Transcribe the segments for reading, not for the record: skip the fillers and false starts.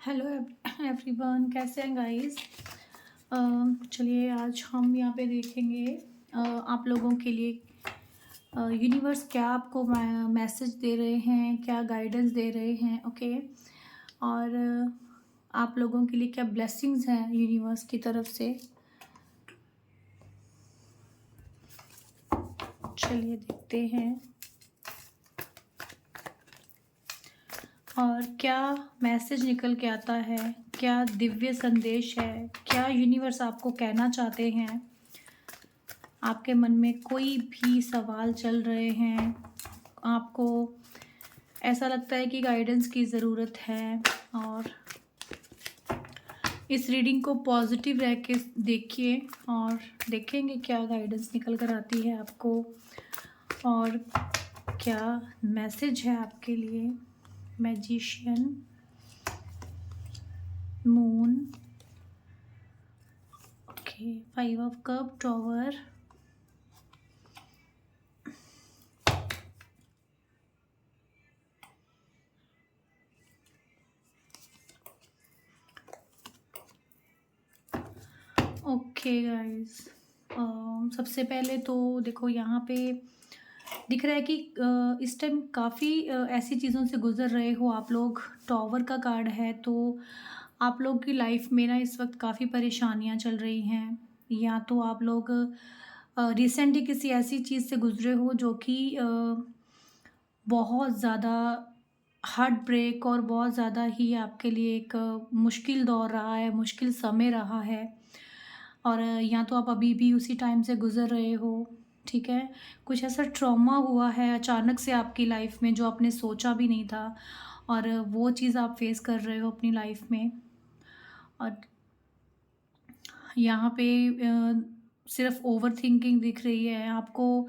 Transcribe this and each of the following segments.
Hello everyone, कैसे हैं guys. चलिए आज हम यहाँ पे देखेंगे आप लोगों के लिए यूनिवर्स क्या आपको मैसेज दे रहे हैं, क्या गाइडेंस दे रहे हैं। ओके। और आप लोगों के लिए क्या ब्लेसिंग्स हैं यूनिवर्स की तरफ से। चलिए देखते हैं और क्या मैसेज निकल के आता है, क्या दिव्य संदेश है, क्या यूनिवर्स आपको कहना चाहते हैं। आपके मन में कोई भी सवाल चल रहे हैं, आपको ऐसा लगता है कि गाइडेंस की ज़रूरत है, और इस रीडिंग को पॉजिटिव रह के देखिए और देखेंगे क्या गाइडेंस निकल कर आती है आपको और क्या मैसेज है आपके लिए। Magician, moon, okay, 5 of cup, tower, okay guys. सबसे पहले तो देखो यहाँ पे दिख रहा है कि इस टाइम काफ़ी ऐसी चीज़ों से गुज़र रहे हो आप लोग। टॉवर का कार्ड है, तो आप लोग की लाइफ में ना इस वक्त काफ़ी परेशानियाँ चल रही हैं, या तो आप लोग रिसेंटली किसी ऐसी चीज़ से गुज़रे हो जो कि बहुत ज़्यादा हार्ट ब्रेक और बहुत ज़्यादा ही आपके लिए एक मुश्किल दौर रहा है, मुश्किल समय रहा है। और या तो आप अभी भी उसी टाइम से गुज़र रहे हो, ठीक है। कुछ ऐसा ट्रॉमा हुआ है अचानक से आपकी लाइफ में जो आपने सोचा भी नहीं था, और वो चीज़ आप फेस कर रहे हो अपनी लाइफ में। और यहाँ पे सिर्फ ओवरथिंकिंग दिख रही है आपको।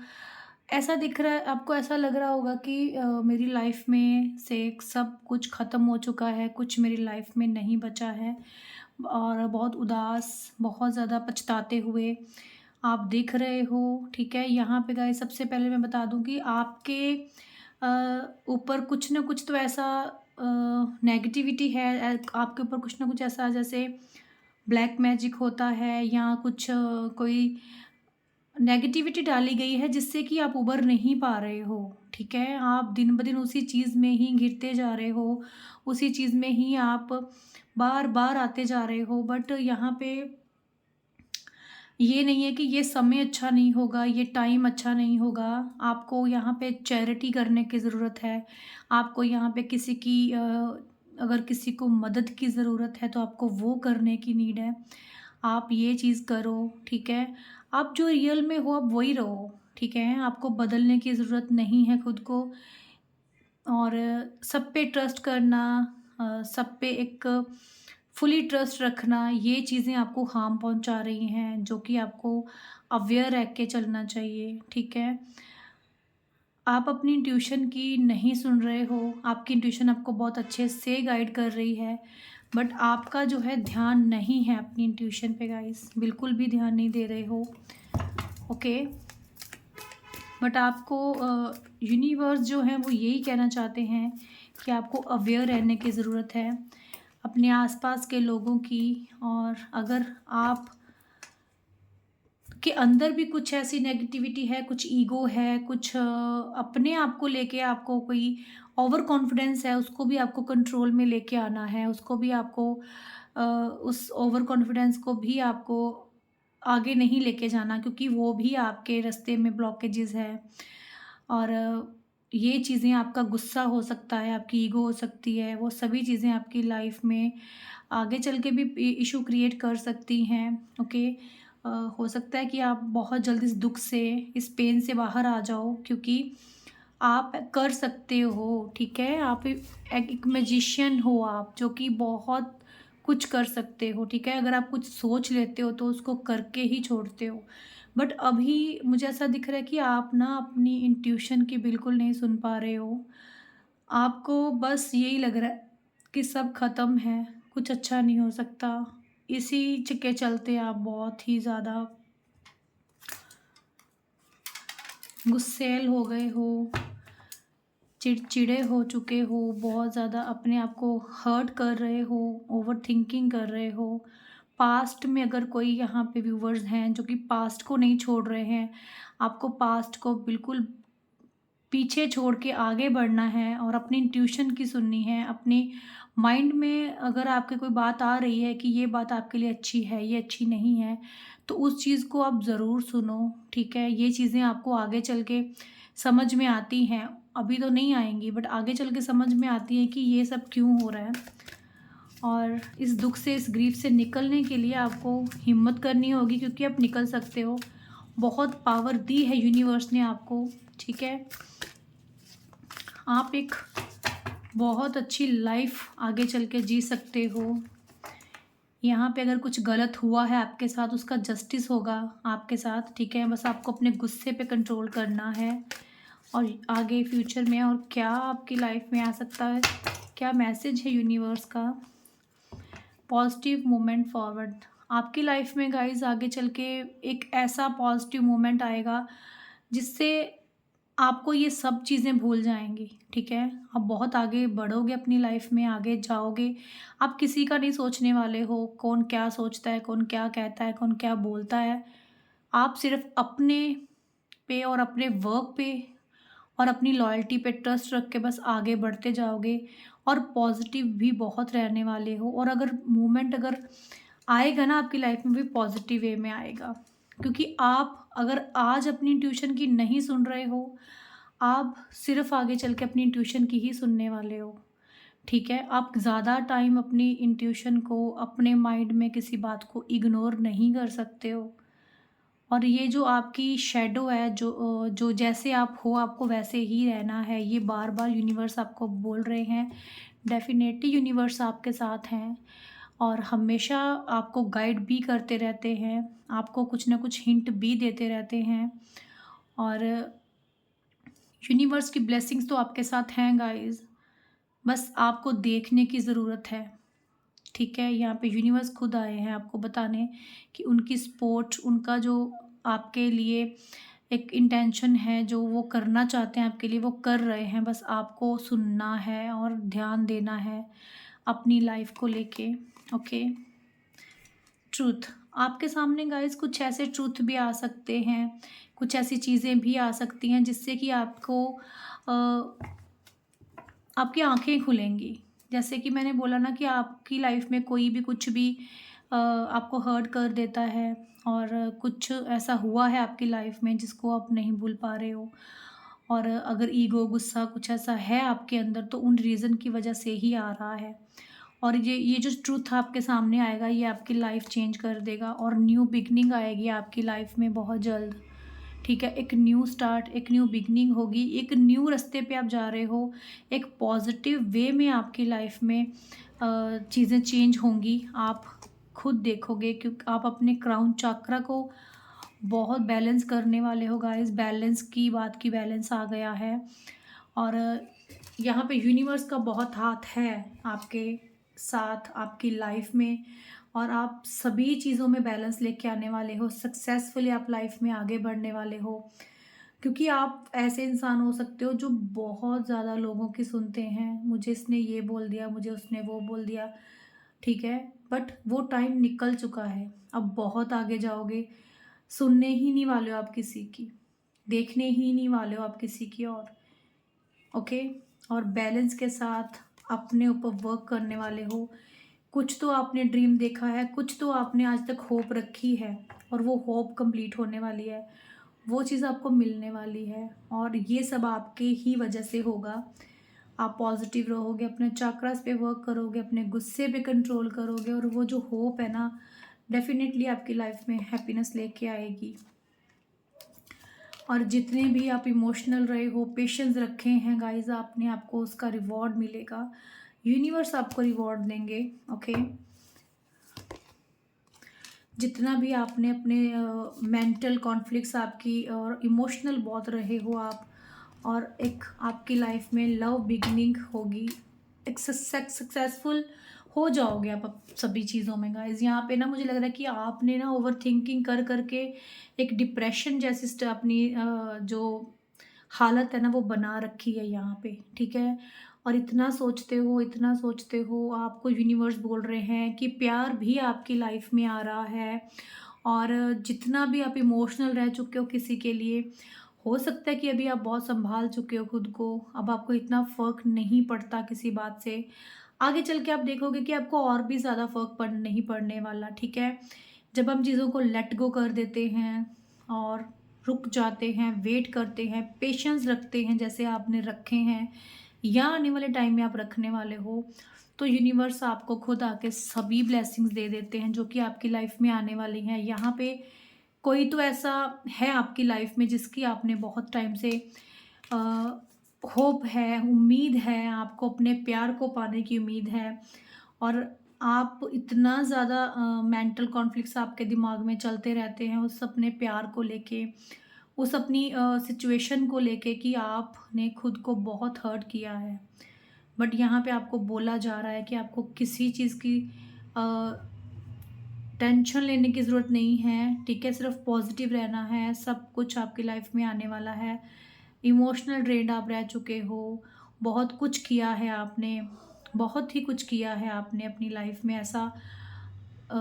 ऐसा दिख रहा है, आपको ऐसा लग रहा होगा कि मेरी लाइफ में से सब कुछ ख़त्म हो चुका है, कुछ मेरी लाइफ में नहीं बचा है, और बहुत उदास, बहुत ज़्यादा पछताते हुए आप दिख रहे हो, ठीक है। यहाँ पे गाइस सबसे पहले मैं बता दूँ कि आपके ऊपर कुछ ना कुछ तो ऐसा नेगेटिविटी है, आपके ऊपर कुछ ना कुछ ऐसा जैसे ब्लैक मैजिक होता है, या कुछ कोई नेगेटिविटी डाली गई है जिससे कि आप उबर नहीं पा रहे हो, ठीक है। आप दिन ब दिन उसी चीज़ में ही घिरते जा रहे हो, उसी चीज़ में ही आप बार-बार आते जा रहे हो। बट यहाँ पे ये नहीं है कि ये समय अच्छा नहीं होगा, ये टाइम अच्छा नहीं होगा। आपको यहाँ पे चैरिटी करने की ज़रूरत है। आपको यहाँ पे किसी की अगर किसी को मदद की ज़रूरत है तो आपको वो करने की नीड है। आप ये चीज़ करो, ठीक है। आप जो रियल में हो आप वही रहो, ठीक है। आपको बदलने की ज़रूरत नहीं है खुद को। और सब पे ट्रस्ट करना, सब पे एक फुली ट्रस्ट रखना, ये चीज़ें आपको हार्म पहुंचा रही हैं, जो कि आपको अवेयर रह के चलना चाहिए, ठीक है। आप अपनी इंट्यूशन की नहीं सुन रहे हो, आपकी इंट्यूशन आपको बहुत अच्छे से गाइड कर रही है, बट आपका जो है ध्यान नहीं है अपनी इंट्यूशन पे गाइस, बिल्कुल भी ध्यान नहीं दे रहे हो, ओके। बट आपको यूनिवर्स जो है वो यही कहना चाहते हैं कि आपको अवेयर रहने की ज़रूरत है अपने आसपास के लोगों की। और अगर आप के अंदर भी कुछ ऐसी नेगेटिविटी है, कुछ ईगो है, कुछ अपने आप को लेके आपको कोई ओवर कॉन्फिडेंस है, उसको भी आपको कंट्रोल में लेके आना है। उसको भी आपको उस ओवर कॉन्फिडेंस को भी आपको आगे नहीं लेके जाना, क्योंकि वो भी आपके रास्ते में ब्लॉकेजेस है। और ये चीज़ें, आपका गुस्सा हो सकता है, आपकी ईगो हो सकती है, वो सभी चीज़ें आपकी लाइफ में आगे चल के भी इशू क्रिएट कर सकती हैं, ओके। हो सकता है कि आप बहुत जल्दी इस दुःख से, इस पेन से बाहर आ जाओ, क्योंकि आप कर सकते हो, ठीक है। आप एक मैजिशियन हो आप, जो कि बहुत कुछ कर सकते हो, ठीक है। अगर आप कुछ सोच लेते हो तो उसको करके ही छोड़ते हो। बट अभी मुझे ऐसा दिख रहा है कि आप ना अपनी इंट्यूशन की बिल्कुल नहीं सुन पा रहे हो। आपको बस यही लग रहा है कि सब ख़त्म है, कुछ अच्छा नहीं हो सकता। इसी के चलते आप बहुत ही ज़्यादा गुस्सैल हो गए हो, चिड़चिड़े हो चुके हो, बहुत ज़्यादा अपने आप को हर्ट कर रहे हो, ओवरथिंकिंग कर रहे हो। पास्ट में अगर कोई यहाँ पे व्यूअर्स हैं जो कि पास्ट को नहीं छोड़ रहे हैं, आपको पास्ट को बिल्कुल पीछे छोड़ के आगे बढ़ना है और अपनी इंट्यूशन की सुननी है। अपने माइंड में अगर आपके कोई बात आ रही है कि ये बात आपके लिए अच्छी है, ये अच्छी नहीं है, तो उस चीज़ को आप ज़रूर सुनो, ठीक है? ये चीज़ें आपको आगे चल के समझ में आती हैं। अभी तो नहीं आएँगी बट आगे चल के समझ में आती है कि ये सब क्यों हो रहा है। और इस दुःख से, इस ग्रीफ़ से निकलने के लिए आपको हिम्मत करनी होगी, क्योंकि आप निकल सकते हो। बहुत पावर दी है यूनिवर्स ने आपको, ठीक है? आप एक बहुत अच्छी लाइफ आगे चल के जी सकते हो। यहाँ पे अगर कुछ गलत हुआ है आपके साथ, उसका जस्टिस होगा आपके साथ, ठीक है? बस आपको अपने गुस्से पे कंट्रोल करना है। और आगे फ्यूचर में और क्या आपकी लाइफ में आ सकता है, क्या मैसेज है यूनिवर्स का? Positive movement forward. आपकी लाइफ में गाइज़ आगे चल के एक ऐसा पॉजिटिव मूवमेंट आएगा जिससे आपको ये सब चीज़ें भूल जाएँगी, ठीक है? आप बहुत आगे बढ़ोगे अपनी लाइफ़ में, आगे जाओगे। आप किसी का नहीं सोचने वाले हो, कौन क्या सोचता है, कौन क्या कहता है, कौन क्या बोलता है। आप सिर्फ़ अपने पे और अपने वर्क पे और अपनी लॉयल्टी पे ट्रस्ट रख के बस आगे बढ़ते जाओगे और पॉज़िटिव भी बहुत रहने वाले हो। और अगर मूवमेंट अगर आएगा ना आपकी लाइफ़ में भी पॉज़िटिव वे में आएगा। क्योंकि आप अगर आज अपनी इंट्यूशन की नहीं सुन रहे हो, आप सिर्फ़ आगे चल के अपनी इंट्यूशन की ही सुनने वाले हो, ठीक है? आप ज़्यादा टाइम अपनी इंट्यूशन को, अपने माइंड में किसी बात को इग्नोर नहीं कर सकते हो। और ये जो आपकी शैडो है, जो जैसे आप हो आपको वैसे ही रहना है, ये बार-बार यूनिवर्स आपको बोल रहे हैं। डेफ़िनेटली यूनिवर्स आपके साथ हैं और हमेशा आपको गाइड भी करते रहते हैं, आपको कुछ ना कुछ हिंट भी देते रहते हैं। और यूनिवर्स की ब्लेसिंग्स तो आपके साथ हैं गाइज़, बस आपको देखने की ज़रूरत है, ठीक है? यहाँ पे यूनिवर्स खुद आए हैं आपको बताने कि उनकी सपोर्ट, उनका जो आपके लिए एक इंटेंशन है, जो वो करना चाहते हैं आपके लिए, वो कर रहे हैं। बस आपको सुनना है और ध्यान देना है अपनी लाइफ़ को लेके, ओके? ट्रुथ आपके सामने गाइस कुछ ऐसे ट्रुथ भी आ सकते हैं, कुछ ऐसी चीज़ें भी आ सकती हैं जिससे कि आपको आपकी आँखें खुलेंगी। जैसे कि मैंने बोला ना कि आपकी लाइफ़ में कोई भी कुछ भी आपको हर्ट कर देता है और कुछ ऐसा हुआ है आपकी लाइफ़ में जिसको आप नहीं भूल पा रहे हो। और अगर ईगो, गुस्सा कुछ ऐसा है आपके अंदर तो उन रीज़न की वज़ह से ही आ रहा है। और ये जो ट्रुथ आपके सामने आएगा ये आपकी लाइफ़ चेंज कर देगा और न्यू बिगिनिंग आएगी आपकी लाइफ़ में बहुत जल्द। ठीक है? एक न्यू स्टार्ट, एक न्यू बिगिनिंग होगी, एक न्यू रास्ते पे आप जा रहे हो, एक पॉज़िटिव वे में आपकी लाइफ़ में चीज़ें चेंज होंगी। आप खुद देखोगे क्योंकि आप अपने क्राउन चक्रा को बहुत बैलेंस करने वाले हो गाइस। बैलेंस की बात की बैलेंस आ गया है और यहाँ पे यूनिवर्स का बहुत हाथ है आपके साथ आपकी लाइफ में और आप सभी चीज़ों में बैलेंस लेके आने वाले हो। सक्सेसफुली आप लाइफ में आगे बढ़ने वाले हो क्योंकि आप ऐसे इंसान हो सकते हो जो बहुत ज़्यादा लोगों की सुनते हैं। मुझे इसने ये बोल दिया, मुझे उसने वो बोल दिया, ठीक है? बट वो टाइम निकल चुका है। अब बहुत आगे जाओगे, सुनने ही नहीं वाले हो आप किसी की, देखने ही नहीं वाले हो आप किसी की और, ओके? और बैलेंस के साथ अपने ऊपर वर्क करने वाले हो। कुछ तो आपने ड्रीम देखा है, कुछ तो आपने आज तक होप रखी है और वो होप कंप्लीट होने वाली है। वो चीज़ आपको मिलने वाली है और ये सब आपके ही वजह से होगा। आप पॉज़िटिव रहोगे, अपने चक्रास पे वर्क करोगे, अपने गुस्से पे कंट्रोल करोगे और वो जो होप है ना, डेफ़िनेटली आपकी लाइफ़ में हैप्पीनेस लेके आएगी। और जितने भी आप इमोशनल रहे हो, पेशेंस रखे हैं गाइज़ आपने, आपको उसका रिवॉर्ड मिलेगा। यूनिवर्स आपको रिवॉर्ड देंगे, ओके? जितना भी आपने अपने मेंटल कॉन्फ्लिक्ट्स आपकी और इमोशनल बहुत रहे हो आप और एक आपकी लाइफ में लव बिगिनिंग होगी। एक सक्सेसफुल हो जाओगे आप सभी चीज़ों में गाइज़। यहाँ पे ना मुझे लग रहा है कि आपने ना ओवरथिंकिंग कर के एक डिप्रेशन जैसी अपनी जो हालत है ना वो बना रखी है यहाँ पे, ठीक है? और इतना सोचते हो, आपको यूनिवर्स बोल रहे हैं कि प्यार भी आपकी लाइफ में आ रहा है। और जितना भी आप इमोशनल रह चुके हो किसी के लिए, हो सकता है कि अभी आप बहुत सँभाल चुके हो खुद को, अब आपको इतना फ़र्क नहीं पड़ता किसी बात से। आगे चल के आप देखोगे कि आपको और भी ज़्यादा फ़र्क नहीं पड़ने वाला, ठीक है? जब हम चीज़ों को लेट गो कर देते हैं और रुक जाते हैं, वेट करते हैं, पेशेंस रखते हैं जैसे आपने रखे हैं या आने वाले टाइम में आप रखने वाले हो, तो यूनिवर्स आपको खुद आके सभी ब्लेसिंग्स दे देते हैं जो कि आपकी लाइफ में आने वाली हैं। यहाँ पे कोई तो ऐसा है आपकी लाइफ में जिसकी आपने बहुत टाइम से अ, होप है, उम्मीद है, आपको अपने प्यार को पाने की उम्मीद है। और आप इतना ज़्यादा मेंटल कॉन्फ्लिक्ट्स आपके दिमाग में चलते रहते हैं उस अपने प्यार को लेके, उस अपनी सिचुएशन को लेके कि आपने खुद को बहुत हर्ट किया है। बट यहाँ पे आपको बोला जा रहा है कि आपको किसी चीज़ की अ, टेंशन लेने की ज़रूरत नहीं है, ठीक है? सिर्फ़ पॉज़िटिव रहना है, सब कुछ आपकी लाइफ़ में आने वाला है। इमोशनल ड्रेन्ड आप रह चुके हो, बहुत कुछ किया है आपने, बहुत ही कुछ किया है आपने अपनी लाइफ़ में ऐसा अ,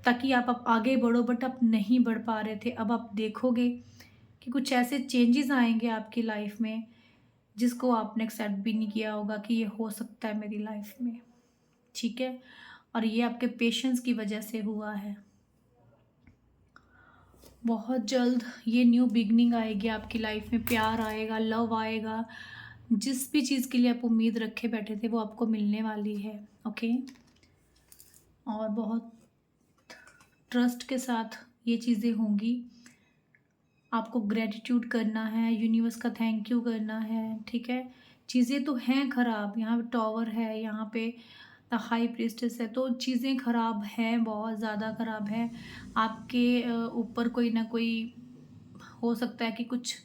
ताकि आप अब आगे बढ़ो बट आप नहीं बढ़ पा रहे थे। अब आप देखोगे कि कुछ ऐसे चेंजेज़ आएँगे आपकी लाइफ़ में, जिसको आपने एक्सेप्ट भी नहीं किया होगा कि ये हो सकता है मेरी लाइफ़ में, ठीक है? और ये आपके पेशेंस की वजह से हुआ है। बहुत जल्द ये न्यू बिगिनिंग आएगी आपकी लाइफ में, प्यार आएगा, लव आएगा। जिस भी चीज़ के लिए आप उम्मीद रखे बैठे थे वो आपको मिलने वाली है, ओके? और बहुत ट्रस्ट के साथ ये चीज़ें होंगी। आपको ग्रैटिट्यूड करना है, यूनिवर्स का थैंक यू करना है, ठीक है? चीज़ें तो हैं ख़राब, यहाँ पे टॉवर है, यहाँ पे द हाई प्रीस्टेस है, तो चीज़ें ख़राब हैं, बहुत ज़्यादा ख़राब हैं। आपके ऊपर कोई ना कोई हो सकता है कि कुछ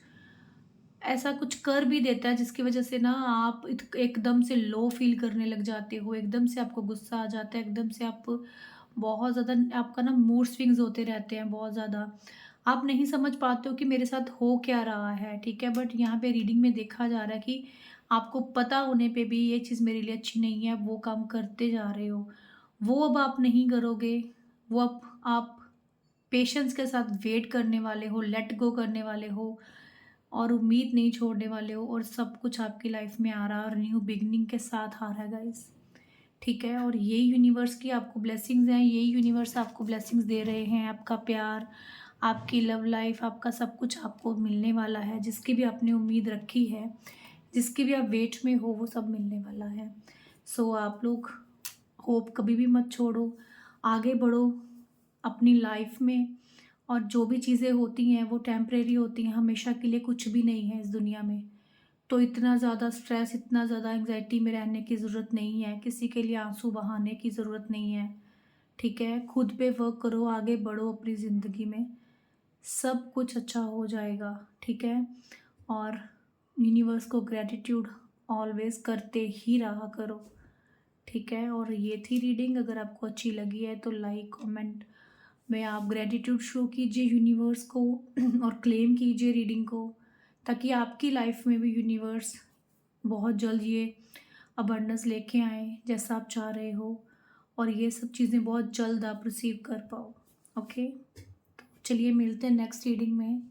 ऐसा कुछ कर भी देता है जिसकी वज़ह से ना आप एकदम से लो फ़ील करने लग जाते हो, एकदम से आपको गुस्सा आ जाता है, एकदम से आप बहुत ज़्यादा आपका ना मूड स्विंग्स होते रहते हैं बहुत ज़्यादा। आप नहीं समझ पाते हो कि मेरे साथ हो क्या रहा है, ठीक है? बट यहाँ पे रीडिंग में देखा जा रहा है कि आपको पता होने पे भी ये चीज़ मेरे लिए अच्छी नहीं है, वो काम करते जा रहे हो। वो अब आप नहीं करोगे, वो अब आप पेशेंस के साथ वेट करने वाले हो, लेट गो करने वाले हो और उम्मीद नहीं छोड़ने वाले हो और सब कुछ आपकी लाइफ में आ रहा है और न्यू बिगिनिंग के साथ आ रहा है गाइस, ठीक है? और यही यूनिवर्स की आपको ब्लेसिंग्स हैं, यही यूनिवर्स आपको ब्लेसिंग्स दे रहे हैं, आपका प्यार, आपकी लव लाइफ, आपका सब कुछ आपको मिलने वाला है, जिसकी भी आपने उम्मीद रखी है, जिसकी भी आप वेट में हो, वो सब मिलने वाला है। सो आप लोग होप कभी भी मत छोड़ो, आगे बढ़ो अपनी लाइफ में। और जो भी चीज़ें होती हैं वो टेम्परेरी होती हैं, हमेशा के लिए कुछ भी नहीं है इस दुनिया में। तो इतना ज़्यादा स्ट्रेस, इतना ज़्यादा एंग्ज़ायटी में रहने की ज़रूरत नहीं है, किसी के लिए आँसू बहाने की ज़रूरत नहीं है, ठीक है? खुद पे वर्क करो, आगे बढ़ो अपनी ज़िंदगी में, सब कुछ अच्छा हो जाएगा, ठीक है? और यूनिवर्स को ग्रैटिट्यूड ऑलवेज़ करते ही रहा करो, ठीक है? और ये थी रीडिंग, अगर आपको अच्छी लगी है तो लाइक, कमेंट में आप ग्रैटिट्यूड शो कीजिए यूनिवर्स को और क्लेम कीजिए रीडिंग को, ताकि आपकी लाइफ में भी यूनिवर्स बहुत जल्द ये अबंडेंस लेके आए जैसा आप चाह रहे हो और ये सब चीज़ें बहुत जल्द आप रिसीव कर पाओ, ओके? चलिए मिलते हैं नेक्स्ट रीडिंग में।